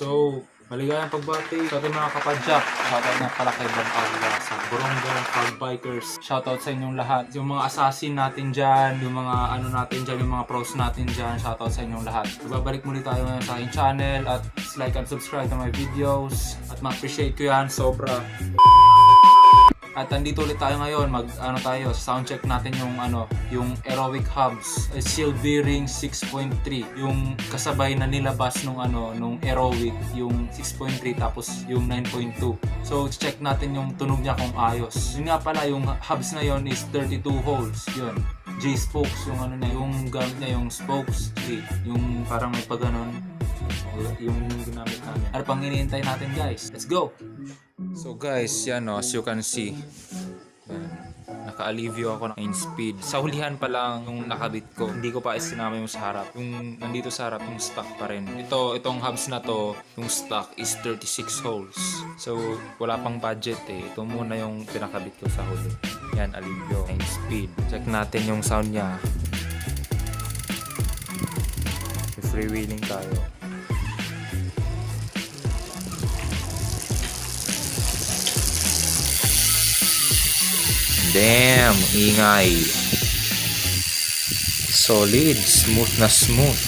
So, maligayang pagbati sa ating mga kapadyak. Shoutout na pala kay Bob Agla sa Borongan Fog Bikers. Shoutout sa inyong lahat. Yung mga assassin natin dyan, yung mga ano natin dyan, yung mga pros natin dyan. Shoutout sa inyong lahat. Babalik muli tayo ngayon sa aking channel at like and subscribe to my videos. At ma-appreciate ko yan sobra. At andito ulit tayo ngayon, soundcheck natin yung Aerowick hubs, seal bearing 6.3, yung kasabay na nilabas nung Aerowick, yung 6.3 tapos yung 9.2. So check natin yung tunog niya kung ayos. Yun nga pala, yung hubs na yon is 32 holes, yun. J-spokes yung yung gamit niya, yung spokes, yung parang may paganon, yung ginamit namin. Ano pang iniintay natin, guys? Let's go! So guys, yan as you can see, naka-alivio ako ng speed. Sa hulihan pa lang yung nakabit ko, hindi ko pa isinama yung sa harap. Yung nandito sa harap, yung stock pa rin. Itong hubs na to, yung stock is 36 holes. So wala pang budget eh. Ito muna yung pinakabit ko sa huli. Yan, alivio, 9 speed. Check natin yung sound niya. Freewheeling tayo. Damn, ingay. Solid, smooth na smooth.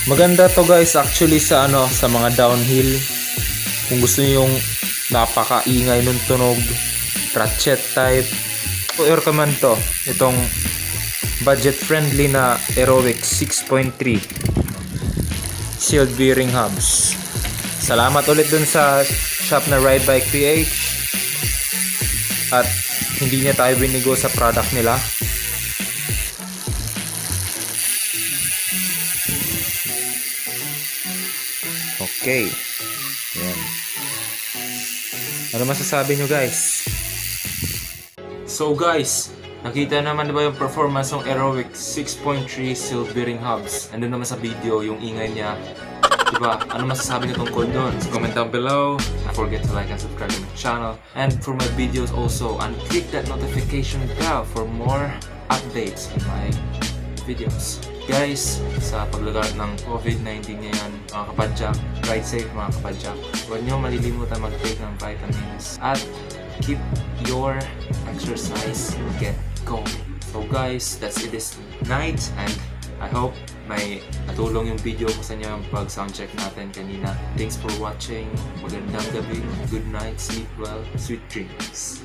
Maganda to guys actually sa mga downhill. Kung gusto niyo yung napaka-ingay nung tunog, ratchet type. O recommend to. Itong budget friendly na Aerowick 6.3 sealed bearing hubs. Salamat ulit dun sa shop na Ride Bike PH at hindi niya tayo binigo sa product nila. Okay. Yan. Ano masasabi nyo guys? So guys, nakita naman diba yung performance ng Aerowick 6.3 sealed bearing hubs. Andun naman sa video yung ingay niya. Diba? Ano masasabi niyo tungkol doon? So comment down below. Don't forget to like and subscribe to my channel. And for my videos also, and click that notification bell for more updates on my videos. Guys, sa paglaganap ng COVID-19 ngayon, mga kapadyak, ride safe mga kapadyak. Huwag niyo malilimutan mag-take ng vitamins. At keep your exercise get going. So guys, that's it this night and I hope may natulong yung video ko sa inyo yung pag-soundcheck natin kanina. Thanks for watching. Magandang gabi. Good night. Sleep well. Sweet dreams.